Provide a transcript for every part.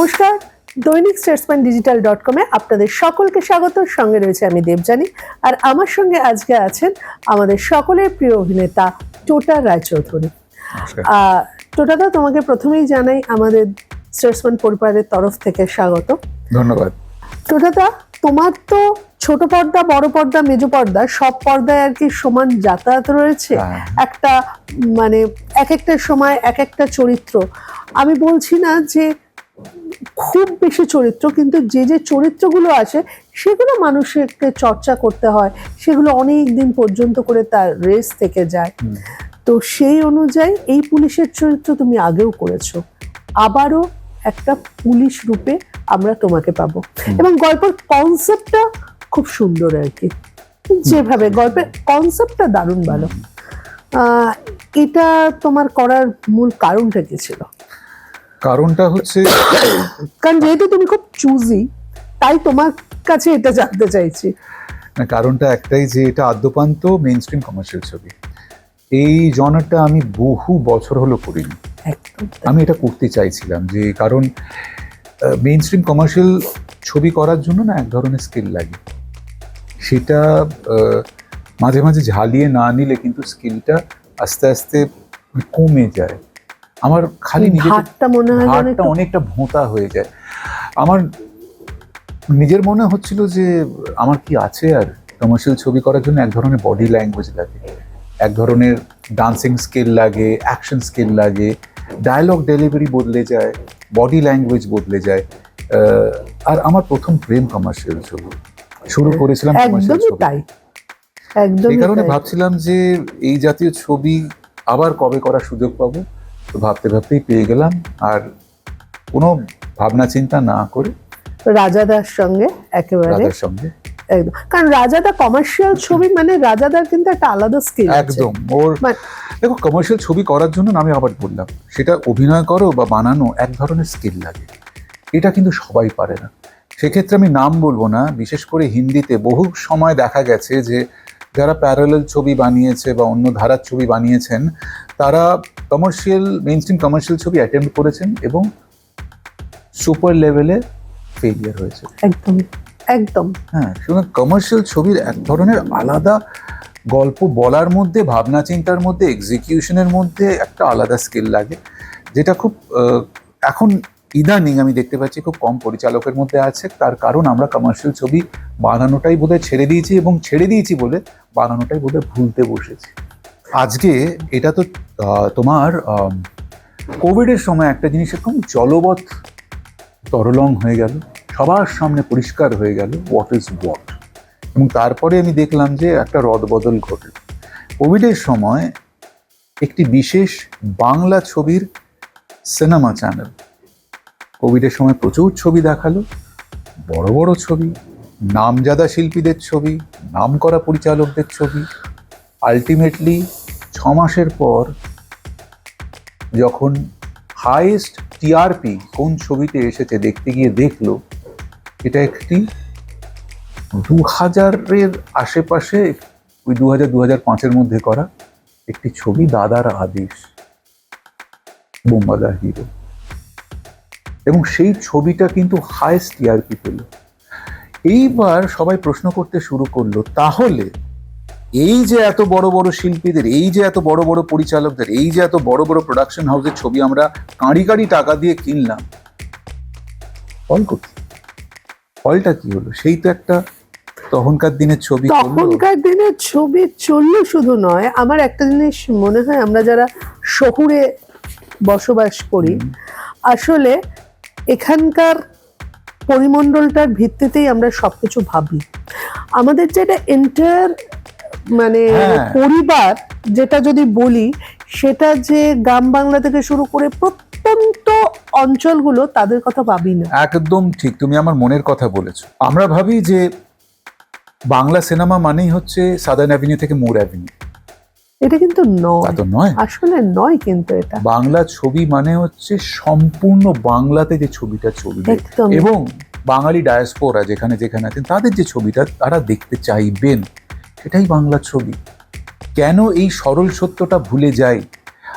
নমস্কার, দৈনিক স্টেটসম্যান ডিজিটাল.com-এ আপনাদের সকলকে স্বাগত। সঙ্গে রয়েছে আমি দেবযানী, আর আমার সঙ্গে আজকে আছেন আমাদের সকলের প্রিয় অভিনেতা টোটা রায়চৌধুরী। টোটাদা, তোমাকে প্রথমেই জানাই আমাদের স্টেটসম্যান পরিবারের তরফ থেকে স্বাগত। ধন্যবাদ। টোটাদা, তোমার তো ছোট পর্দা, বড় পর্দা, মেজো পর্দা সব পর্দায় আর কি সমান যাতায়াত রয়েছে। একটা মানে এক একটা সময় এক একটা চরিত্র। আমি বলছি না যে খুব বেশি চরিত্র, কিন্তু যে যে চরিত্রগুলো আসে সেগুলো মানুষকে চর্চা করতে হয়, সেগুলো অনেক দিন পর্যন্ত করে তার রেস থেকে যায়। তো সেই অনুযায়ী এই পুলিশের চরিত্র তুমি আগেও করেছো, আবারও একটা পুলিশ রূপে আমরা তোমাকে পাবো, এবং গল্পের কনসেপ্টটা খুব সুন্দর আর কি, যেভাবে গল্পের কনসেপ্টটা দারুণ ভালো। এটা তোমার করার মূল কারণটা কি ছিল? কারণটা হচ্ছে, কারণ যেহেতু তুমি খুব চুজি, তাই তোমার কাছে এটা জানতে চাইছি। কারণটা একটাই যে এটা আদ্যপান্ত মেইন স্ট্রিম কমার্শিয়াল ছবি। এই জনারটা আমি বহু বছর হলো করিনি। আমি এটা করতে চাইছিলাম যে কারণ মেইন স্ট্রিম কমার্শিয়াল ছবি করার জন্য না এক ধরনের স্কিল লাগে, সেটা মাঝে মাঝে ঝালিয়ে না নিলে কিন্তু স্কিলটা আস্তে আস্তে কমে যায়। আমার খালি হাতটা মনে হয় হাতটা অনেকটা ভোঁতা হয়ে যায়। আমার নিজের মনে হচ্ছিল যে আমার কি আছে আর কমার্শিয়াল ছবি করার জন্য এক ধরনের বডি ল্যাঙ্গুয়েজ লাগে, এক ধরনের ডান্সিং স্কিল লাগে, অ্যাকশন স্কিল লাগে, ডায়লগ ডেলিভারি বদলে যায়, বডি ল্যাঙ্গুয়েজ বদলে যায়। আর আমার প্রথম প্রেম কমার্শিয়াল ছবি, শুরু করেছিলাম কমার্শিয়াল ছবি। এই কারণে ভাবছিলাম যে এই জাতীয় ছবি আবার কবে করার সুযোগ পাবো। তো ভাবতে ভাবতেই পেয়ে গেলাম, আর কোনো ভাবনা চিন্তা না করে রাজাদার সঙ্গে একেবারে রাজার সঙ্গে একদম। কারণ রাজাদা কমার্শিয়াল ছবি মানে রাজাদার কিন্তু একটা আলাদা স্কিল একদম। ওর দেখো, কমার্শিয়াল ছবি করার জন্য আমি আবার বললাম, সেটা অভিনয় করো বা বানানো এক ধরনের স্কিল লাগে, এটা কিন্তু সবাই পারে না। সেক্ষেত্রে আমি নাম বলবো না, বিশেষ করে হিন্দিতে বহু সময় দেখা গেছে যে যারা প্যারালাল ছবি বানিয়েছে বা অন্য ধারার ছবি বানিয়েছেন, তারা কমার্শিয়াল মেইন স্ট্রিম কমার্শিয়াল ছবি অ্যাটেম্প্ট করেছেন এবং সুপার লেভেলে ফেলিয়ার হয়েছে। একদম একদম। হ্যাঁ, সুতরাং কমার্শিয়াল ছবির এক ধরনের আলাদা গল্প বলার মধ্যে, ভাবনা চিন্তার মধ্যে, এক্সিকিউশনের মধ্যে একটা আলাদা স্কিল লাগে, যেটা খুব এখন ইদানিং আমি দেখতে পাচ্ছি খুব কম পরিচালকের মধ্যে আছে। তার কারণ আমরা কমার্শিয়াল ছবি বানানোটাই বোধহয় ছেড়ে দিয়েছি, এবং ছেড়ে দিয়েছি বলে বানানোটাই বোধহয় ভুলতে বসেছি। আজকে এটা তো তোমার কোভিডের সময় একটা জিনিস এরকম জলবৎ তরলং হয়ে গেল, সবার সামনে পরিষ্কার হয়ে গেল হোয়াট ইজ হোয়াট, এবং তারপরে আমি দেখলাম যে একটা রদবদল ঘটল। কোভিডের সময় একটি বিশেষ বাংলা ছবির সিনেমা চ্যানেল কোভিডের সময় প্রচুর ছবি দেখালো, বড় বড় ছবি, নামজাদা শিল্পীদের ছবি, নামকরা পরিচালকদের ছবি। আলটিমেটলি 6 মাসের পর যখন হাইয়েস্ট টিআরপি কোন ছবিতে এসেছে দেখতে গিয়ে দেখলো এটা একটি 2000-এর আশেপাশে, ওই 2000-2005-এর মধ্যে করা একটি ছবি, দাদার আদেশ, বোম্বাদার হিরো, এবং সেই ছবিটা কিন্তু হাইয়েস্ট টিআরপি পেল। এইবার সবাই প্রশ্ন করতে শুরু করলো, তাহলে এই যে এত বড় বড় শিল্পীদের, এই যে এত বড় বড় পরিচালকদের, এই যে এত বড় বড় প্রোডাকশন হাউসের ছবি আমরা কাঁড়ি কাঁড়ি টাকা দিয়ে কিনলাম, ফল কোথায়? ফলটা কি হলো? সেই তো একটা তখনকার দিনের ছবি, তখনকার দিনের ছবি চললো। শুধু নয়, আমার একটা জিনিস মনে হয়, আমরা যারা শহুরে বসবাস করি, আসলে এখানকার পরিমণ্ডলটার ভিত্তিতেই আমরা সবকিছু ভাবি। আমাদের যেটা এন্টায়ার মানে পরিবার, যেটা যদি বলি, সেটা যে গ্রাম বাংলা থেকে শুরু করে প্রত্যন্ত অঞ্চলগুলো, তাদের কথা ভাবি না। একদম ঠিক, তুমি আমার মনের কথা বলেছো। আমরা ভাবি যে বাংলা সিনেমা মানেই হচ্ছে সাদার্ন অ্যাভিনিউ থেকে মোর অ্যাভিনিউ। এটা কিন্তু নয়, আসলে নয়। কিন্তু এটা বাংলা ছবি মানে হচ্ছে সম্পূর্ণ বাংলাতে যে ছবিটা চলবে, এবং বাঙালি ডায়াসপোরা যেখানে যেখানে আছেন তাদের যে ছবিটা তারা দেখতে চাইবেন, সেটাই বাংলা ছবি। কেন এই সরল সত্যটা ভুলে যাই?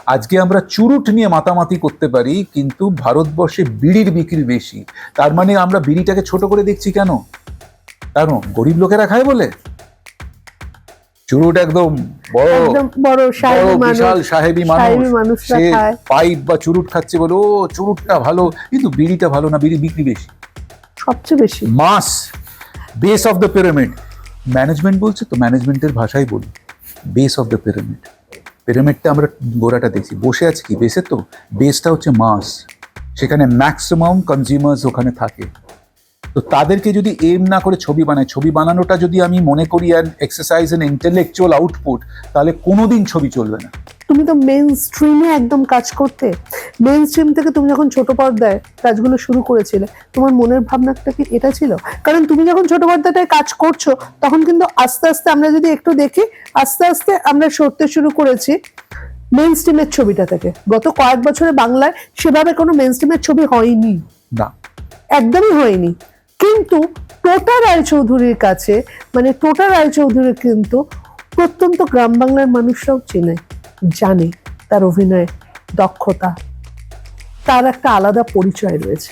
আজকে আমরা চুরুট নিয়ে মাতামাতি করতে পারি, কিন্তু ভারতবর্ষে বিড়ির বিক্রি বেশি। তার মানে আমরা বিড়িটাকে ছোট করে দেখছি কেন? কারণ গরিব লোকেরা খায় বলে? চুরুট একদম বড় একদম বড় সাহেবী মানুষ, বিশাল সাহেবী সাহেবী মানুষরা সে খায়। পাইপ বা চুরুট খাচ্ছে বলে ও চুরুটটা ভালো, কিন্তু বিড়িটা ভালো না, বিড়ি বিক্রি বেশি। সবচেয়ে বেশি mass, base of the pyramid. Management বলছে তো, ম্যানেজমেন্টের ভাষায় বলি, বেস অফ দ্য পিরামিড। পিরামিডটা আমরা গোড়াটা দেখছি, বসে আছে কি বেসে? তো বেসটা হচ্ছে মাস, সেখানে ম্যাক্সিমাম কনজিউমার্স ওখানে থাকে। তো তাদেরকে যদি এম না করে ছবি বানায়, ছবি বানানোটা যদি আমি মনে করি an exercise and intellectual output, তাহলে কোনোদিন ছবি চলবে না। তুমি তো মেইন স্ট্রিমে একদম কাজ করতে, মেইন স্ট্রিম থেকে তুমি যখন ছোট পর্দায় কাজগুলো শুরু করেছিলে, তোমার মনের ভাবনাটা কি এটা ছিল? কারণ তুমি যখন ছোট পর্দাটায় কাজ করছো, তখন কিন্তু আস্তে আস্তে আমরা যদি একটু দেখি, আস্তে আস্তে আমরা সরতে শুরু করেছি মেইন স্ট্রিমের ছবিটা থেকে। গত কয়েক বছরে বাংলায় সেভাবে কোনো মেইন স্ট্রিমের ছবি হয়নি, না, একদমই হয়নি। কিন্তু টোটা রায়চৌধুরীর কাছে, মানে টোটা রায়চৌধুরী কিন্তু প্রত্যন্ত গ্রাম বাংলার মানুষরাও চেনে, জানে তার অভিনয় দক্ষতা, তার একটা আলাদা পরিচয় রয়েছে।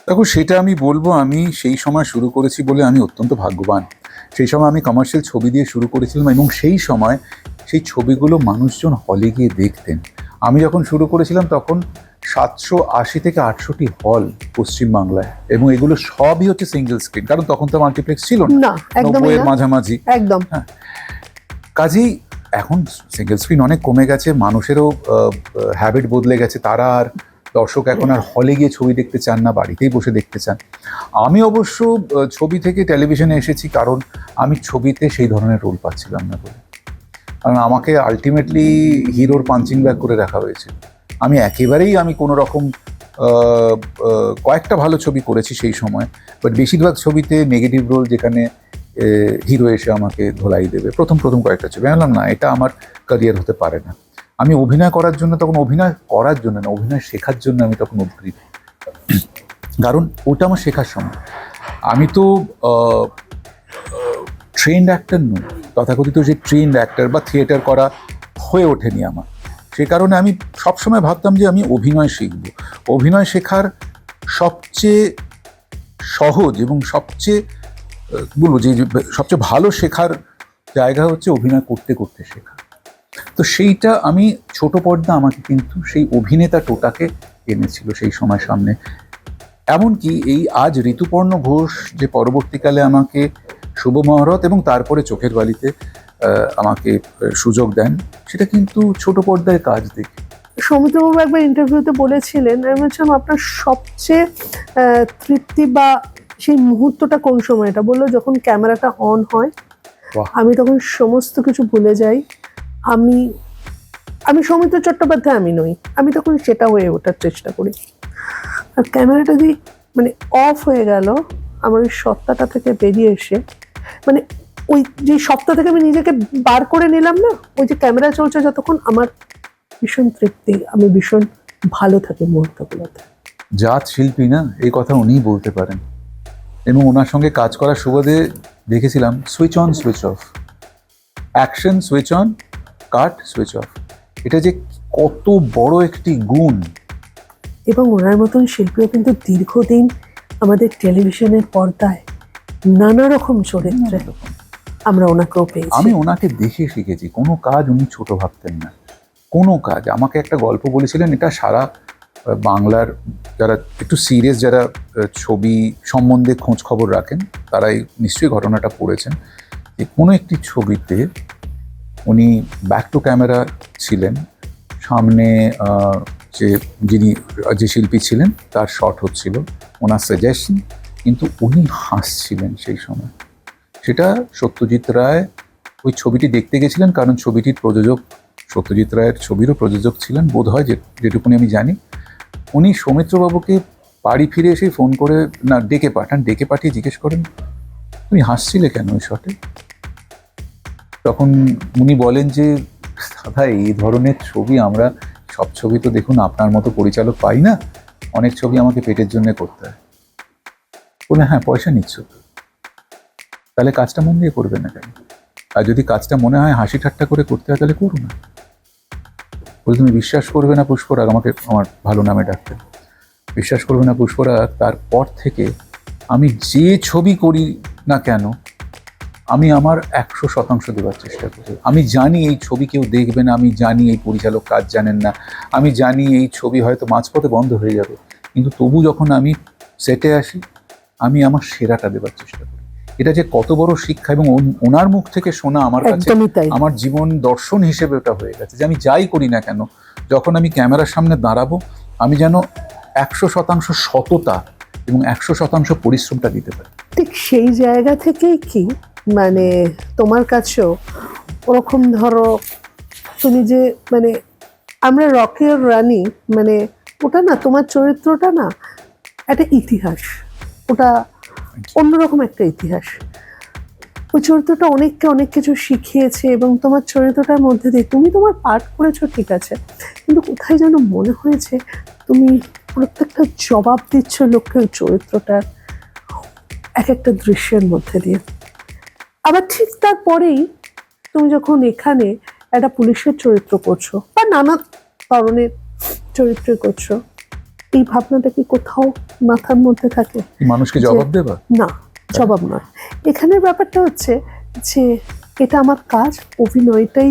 দেখো সেটা আমি বলবো, আমি সেই সময় শুরু করেছি বলে আমি অত্যন্ত ভাগ্যবান। সেই সময় আমি কমার্শিয়াল ছবি দিয়ে শুরু করেছিলাম, এবং সেই সময় সেই ছবিগুলো মানুষজন হলে গিয়ে দেখতেন। আমি যখন শুরু করেছিলাম তখন 780 থেকে 800টি হল পশ্চিমবাংলায়, এবং এগুলো সবই হচ্ছে সিঙ্গেল স্ক্রিন, কারণ তখন তো মাল্টিপ্লেক্স ছিল না, একদমই 90-এর না, মাঝামাঝি। একদম। কাজেই এখন সিঙ্গেল স্ক্রিন অনেক কমে গেছে, মানুষেরও হ্যাবিট বদলে গেছে, তারা আর দর্শক এখন আর হলে গিয়ে ছবি দেখতে চান না, বাড়িতেই বসে দেখতে চান। আমি অবশ্য ছবি থেকে টেলিভিশনে এসেছি, কারণ আমি ছবিতে সেই ধরনের রোল পাচ্ছিলাম না বলে। কারণ আমাকে আলটিমেটলি হিরোর পাঞ্চিং ব্যাগ করে রাখা হয়েছে। আমি কোনো রকম কয়েকটা ভালো ছবি করেছি সেই সময়, বাট বেশিরভাগ ছবিতে নেগেটিভ রোল, যেখানে হিরো এসে আমাকে ধোলাই দেবে। প্রথম কয়েকটা ছবি বললাম না, এটা আমার ক্যারিয়ার হতে পারে না। আমি অভিনয় করার জন্য তখন, অভিনয় করার জন্য না, অভিনয় শেখার জন্য আমি তখন উদ্গ্রীব, কারণ ওটা আমার শেখার সময়। আমি তো ট্রেন্ড অ্যাক্টর নই, তথাকথিত যে ট্রেন্ড অ্যাক্টর বা থিয়েটার করা হয়ে ওঠেনি আমার। সে কারণে আমি সবসময় ভাবতাম যে আমি অভিনয় শিখব। অভিনয় শেখার সবচেয়ে সহজ এবং সবচেয়ে সবচেয়ে ভালো শেখার জায়গা হচ্ছে অভিনয় করতে করতে শেখা। তো সেইটা আমি, ছোট পর্দা আমাকে কিন্তু সেই অভিনেতা টোটাকে এনেছিল সেই সময় সামনে। এমনকি এই আজ ঋতুপর্ণ ঘোষ যে পরবর্তীকালে আমাকে শুভ মহরত এবং তারপরে চোখের বালিতে আমাকে সুযোগ দেন, সেটা কিন্তু ছোট পর্দায় কাজ দেখে। সৌমিত্রবাবু একবার ইন্টারভিউতে বলেছিলেন, আমি বলছিলাম আপনার সবচেয়ে তৃপ্তি বা সেই মুহূর্তটা কোন সময়টা? বললো যখন ক্যামেরাটা অন হয়, আমি তখন সমস্ত কিছু ভুলে যাই। আমি সৌমিত্র চট্টোপাধ্যায় আমি নই, আমি তখন সেটা হয়ে ওঠার চেষ্টা করি। আর ক্যামেরাটা যদি মানে অফ হয়ে গেল, আমার ওই সত্তাটা থেকে বেরিয়ে এসে, মানে ওই যে সত্তা থেকে আমি নিজেকে বার করে নিলাম না, ওই যে ক্যামেরা চলছে যতক্ষণ, আমার ভীষণ তৃপ্তি, আমি ভীষণ ভালো থাকি মুহূর্তগুলোতে। জাত শিল্পী না, এই কথা উনিই বলতে পারেন। এবং ওনার সঙ্গে কাজ করার সুবাদে দেখেছিলাম switch on switch off, action switch on, cut switch off. এটা যে কত বড় একটি গুণ। এবং ওনার মতন শিল্পীও কিন্তু দীর্ঘদিন আমাদের টেলিভিশনের পর্দায় নানা রকম চরিত্রে আমরা ওনাকেও পেয়েছি। আমি ওনাকে দেখে শিখেছি, কোনো কাজ উনি ছোট ভাবতেন না, কোনো কাজ। আমাকে একটা গল্প বলেছিলেন, এটা সারা বাংলার যারা একটু সিরিয়াস, যারা ছবি সম্বন্ধে খোঁজ খবর রাখেন, তারাই নিশ্চয়ই ঘটনাটা পড়েছেন, যে কোনো একটি ছবিতে উনি ব্যাক টু ক্যামেরা ছিলেন, সামনে যে শিল্পী ছিলেন তার শট হচ্ছিল, ওনার সাজেশন, কিন্তু উনি হাসছিলেন সেই সময়। সেটা সত্যজিৎ রায় ওই ছবিটি দেখতে গেছিলেন, কারণ ছবিটির প্রযোজক সত্যজিৎ রায়ের ছবিরও প্রযোজক ছিলেন বোধ হয়, যেটুকুনি আমি জানি। উনি সৌমিত্রবাবুকে বাড়ি ফিরে এসে ফোন করে না ডেকে পাঠিয়ে জিজ্ঞেস করেন, তুমি হাসছিলে কেন ওই শটে? তখন উনি বলেন যে দাদা, এই ধরনের ছবি আমরা সব ছবি তো দেখুন আপনার মতো পরিচালক পাই না, অনেক ছবি আমাকে পেটের জন্য করতে হয়। বলে হ্যাঁ, পয়সা নিচ্ছ তো, তাহলে কাজটা মন দিয়ে করবে না কেন? আর যদি কাজটা মনে হয় হাসি ঠাট্টা করে করতে হয়, তাহলে করো না। বলে তুমি বিশ্বাস করবে না পুষ্পরাগ, আমাকে আমার ভালো নামে ডাকতেন, বিশ্বাস করবে না পুষ্পরাগ, তারপর থেকে আমি যে ছবি করি না কেন আমি আমার 100% দেওয়ার চেষ্টা করি। আমি জানি এই ছবি কেউ দেখবে না, আমি জানি এই পরিচালক কাজ জানেন না, আমি জানি এই ছবি হয়তো মাঝপথে বন্ধ হয়ে যাবে, কিন্তু তবু যখন আমি সেটে আসি আমি আমার সেরাটা দেওয়ার চেষ্টা করি। এটা যে কত বড় শিক্ষা, এবং ওনার মুখ থেকে শোনা আমার কাছে একদমই তাই। আমার জীবন দর্শন হিসেবে ওটা হয়ে গেছে, যে আমি যাই করি না কেন যখন আমি ক্যামেরার সামনে দাঁড়াবো আমি যেন 100% সততা এবং 100% পরিশ্রমটা দিতে পারি। ঠিক সেই জায়গা থেকেই কি মানে তোমার কাছেও ওরকম ধরো তুমি যে মানে আমরা রকের রানী, মানে ওটা না তোমার চরিত্রটা না একটা ইতিহাস, ওটা অন্যরকম একটা ইতিহাস। ওই চরিত্রটা অনেককে অনেক কিছু শিখিয়েছে, এবং তোমার চরিত্রটার মধ্যে দিয়ে তুমি তোমার পাঠ করেছো ঠিক আছে, কিন্তু কোথায় যেন মনে হয়েছে তুমি প্রত্যেকটা জবাব দিচ্ছ লোককে ওই চরিত্রটার এক একটা দৃশ্যের মধ্যে দিয়ে। আবার ঠিক তারপরেই তুমি যখন এখানে একটা পুলিশের চরিত্র করছো বা নানা ধরনের চরিত্র করছো, এই ভাবনাটা কি কোথাও মাথার মধ্যে থাকে? মানুষকে জবাব দেবা না, জবাব নয়। এখানের ব্যাপারটা হচ্ছে যে এটা আমার কাজ, অভিনয়টাই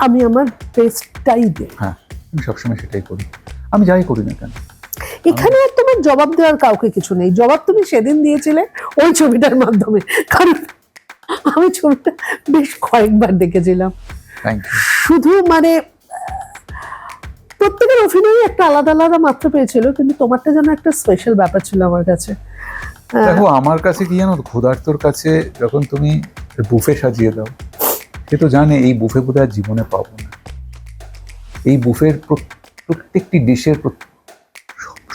আমি আমার বেস্টটাই দিই। হ্যাঁ, আমি সবসময় সেটাই করি, আমি যাই করি না কেন। এখানে আর তোমার জবাব দেওয়ার কাউকে কিছু নেই, জবাব তুমি সেদিন দিয়েছিলে ওই ছবিটার মাধ্যমে, কারণ আমি ছবিটা বেশ কয়েকবার দেখেছিলাম। Thank you. শুধু মানে প্রত্যেকের অভিনয় একটা আলাদা আলাদা মাত্রা পেয়েছিল, কিন্তু তোমারটা যেন একটা স্পেশাল ব্যাপার ছিল আমার কাছে। দেখো আমার কাছে কি জানো, ক্ষুধার্তর কাছে যখন তুমি বুফে সাজিয়ে দাও, সে তো জানে এই বুফে বোধহয় জীবনে পাবো না, এই বুফের প্রত্যেকটি ডিশের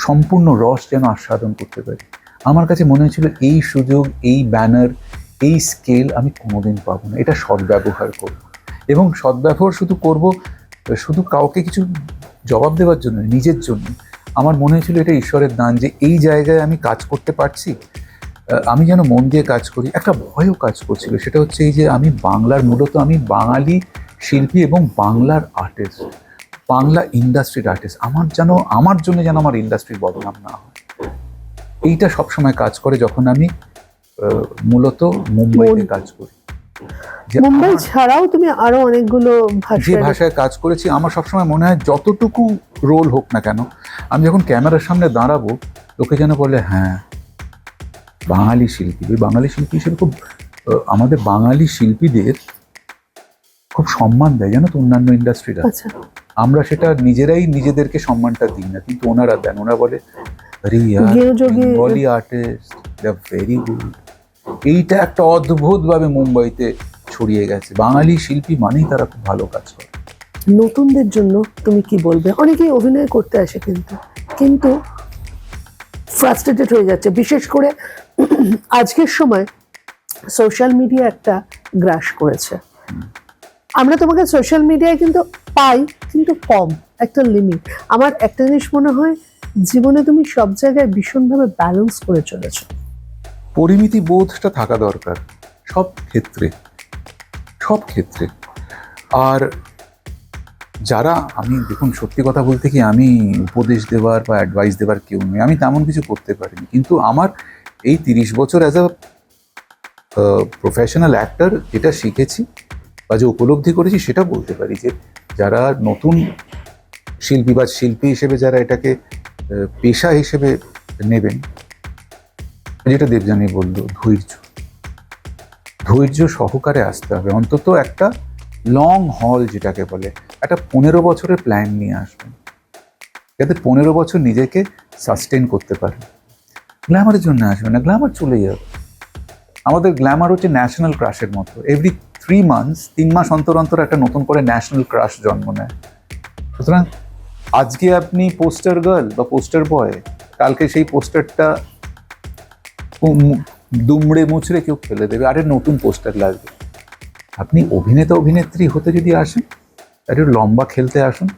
সম্পূর্ণ রস যেন আস্বাদন করতে পারি। আমার কাছে মনে হয়েছিল এই সুযোগ, এই ব্যানার, এই স্কেল আমি কোনোদিন পাবো না, এটা সদ্ব্যবহার করব, এবং সদ্ব্যবহার শুধু করব শুধু কাউকে কিছু জবাব দেওয়ার জন্য, নিজের জন্য। আমার মনে হয়েছিল এটা ঈশ্বরের দান, যে এই জায়গায় আমি কাজ করতে পারছি, আমি যেন মন দিয়ে কাজ করি। একটা ভয়ও কাজ করছিল, সেটা হচ্ছে এই যে আমি বাংলার, মূলত আমি বাঙালি শিল্পী এবং বাংলার আর্টিস্ট, বাংলা ইন্ডাস্ট্রির আর্টিস্ট, আমার জন্য যেন আমার ইন্ডাস্ট্রির বদনাম না হয়, এইটা সবসময় কাজ করে যখন আমি মূলত মুম্বাইতে কাজ করি। মুম্বাই ছাড়াও তুমি আরো অনেকগুলো যে ভাষায় কাজ করেছি, আমার সবসময় মনে হয় যতটুকু রোল হোক না কেন, আমি যখন ক্যামেরার সামনে দাঁড়াবো লোকে যেন বলে হ্যাঁ বাঙালি শিল্পী। ওই বাঙালি শিল্পী হিসেবে খুব আমাদের বাঙালি শিল্পীদের খুব সম্মান দেয় জানো তো অন্যান্য ইন্ডাস্ট্রিরা। আমরা সেটা নিজেরাই নিজেদেরকে সম্মানটা দিই না, কিন্তু ওনারা দেন। ওনারা বলে আরে ইয়ার Bengali artist, they are very good. এইটা একটা অদ্ভুতভাবে মুম্বাইতে ছড়িয়ে গেছে, বাঙালি শিল্পী মানেই তারা খুব ভালো কাজ করে। নতুনদের জন্য তুমি কি বলবে? অনেকেই অভিনয় করতে আসে কিন্তু ফ্রাস্ট্রেটেড হয়ে যাচ্ছে, বিশেষ করে আজকের সময় সোশ্যাল মিডিয়া একটা গ্রাস করেছে। আমরা তোমাকে সোশ্যাল মিডিয়ায় কিন্তু পাই, কিন্তু কম, একটা লিমিট। আমার একটা জিনিস মনে হয়, জীবনে তুমি সব জায়গায় ভীষণভাবে ব্যালেন্স করে চলেছো। পরিমিতি বোধটা থাকা দরকার সব ক্ষেত্রে, সব ক্ষেত্রে। আর যারা, আমি দেখুন সত্যি কথা বলতে কি, আমি উপদেশ দেওয়ার বা অ্যাডভাইস দেওয়ার কেউ নই, আমি তেমন কিছু করতে পারিনি, কিন্তু আমার এই 30 বছর অ্যাজ আ প্রফেশনাল অ্যাক্টর যেটা শিখেছি বা যে উপলব্ধি করেছি সেটা বলতে পারি, যে যারা নতুন শিল্পী বা শিল্পী হিসেবে যারা এটাকে পেশা হিসেবে নেবেন, যেটা দেবযানী বললো, ধৈর্য সহকারে আসতে হবে। অন্তত একটা লং হল যেটাকে বলে, একটা 15 বছরের প্ল্যান নিয়ে আসবেন, যাতে 15 বছর নিজেকে সাস্টেন করতে পারে। গ্ল্যামারের জন্য আসবে না, গ্ল্যামার চলে যাবে। আমাদের গ্ল্যামার হচ্ছে ন্যাশনাল ক্রাশের মতো, এভরি 3 মান্থস, 3 মাস অন্তর অন্তর একটা নতুন করে ন্যাশনাল ক্রাশ জন্ম নেয়। সুতরাং আজকে আপনি পোস্টার গার্ল বা পোস্টার বয়, কালকে সেই পোস্টারটা দুমড়ে মুচড়ে কেউ ফেলে দেবে, আরে নতুন পোস্টার লাগবে। আপনি অভিনেতা অভিনেত্রী হতে যদি আসেন, আরে লম্বা খেলতে আসুন,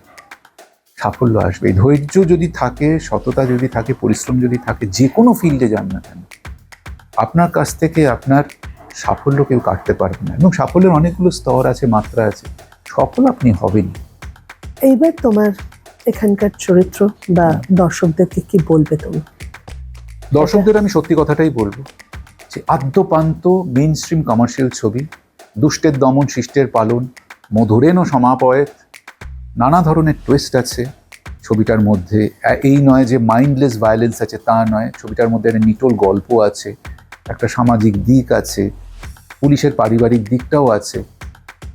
সাফল্য আসবে। ধৈর্য যদি থাকে, সততা যদি থাকে, পরিশ্রম যদি থাকে, যে কোনো ফিল্ডে যান না কেন, আপনার কাছ থেকে আপনার সাফল্য কেউ কাটতে পারবে না। এবং সাফল্যের অনেকগুলো স্তর আছে, মাত্রা আছে। সফল আপনি হবেনই। এইবার তোমার এখানকার চরিত্র বা দর্শকদেরকে কি বলবে তুমি? দর্শকদের আমি সত্যি কথাটাই বলবো যে আদ্যপান্ত মেইন স্ট্রিম কমার্শিয়াল ছবি, দুষ্টের দমন শিষ্টের পালন, মধুরেণ সমাপয়েত, নানা ধরনের টুইস্ট আছে ছবিটার মধ্যে। এই নয় যে মাইন্ডলেস ভায়োলেন্স আছে, তা নয়। ছবিটার মধ্যে একটা নিটোল গল্প আছে, একটা সামাজিক দিক আছে, পুলিশের পারিবারিক দিকটাও আছে,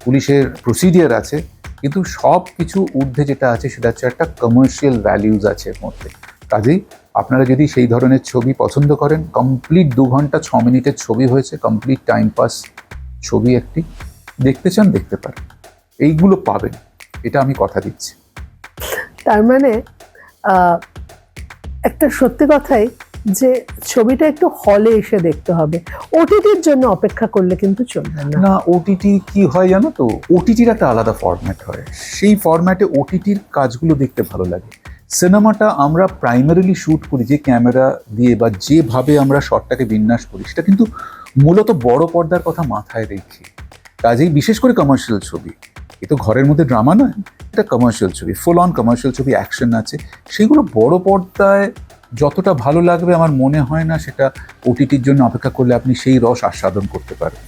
পুলিশের প্রসিডিয়ার আছে, কিন্তু সব কিছু ঊর্ধ্বে যেটা আছে সেটা হচ্ছে একটা কমার্শিয়াল ভ্যালিউজ আছে এর মধ্যে। কাজেই আপনারা যদি সেই ধরনের ছবি পছন্দ করেন, কমপ্লিট 2 ঘন্টা 6 মিনিটের ছবি হয়েছে, কমপ্লিট টাইম পাস ছবি একটি, দেখতে চান দেখতে পারেন, এইগুলো পাবেন, এটা আমি কথা দিচ্ছি। তার মানে একটা সত্যি কথাই যে ছবিটা একটু হলে এসে দেখতে হবে, ওটিটির জন্য অপেক্ষা করলে কিন্তু চলবে না। না, ওটিটি কি হয় জানো তো, ওটিটির একটা আলাদা ফরম্যাট হয়, সেই ফরম্যাটে ওটিটির কাজগুলো দেখতে ভালো লাগে। সিনেমাটা আমরা প্রাইমারিলি শুট করি যে ক্যামেরা দিয়ে বা যেভাবে আমরা শটটাকে বিন্যাস করি, সেটা কিন্তু মূলত বড় পর্দার কথা মাথায় রেখে। কাজেই বিশেষ করে কমার্শিয়াল ছবি, এ তো ঘরের মধ্যে ড্রামা নয়, এটা কমার্শিয়াল ছবি, ফুল অন কমার্শিয়াল ছবি, অ্যাকশন আছে, সেগুলো বড় পর্দায় যতটা ভালো লাগবে আমার মনে হয় না সেটা ওটিটির জন্য অপেক্ষা করলে আপনি সেই রস আস্বাদন করতে পারবেন।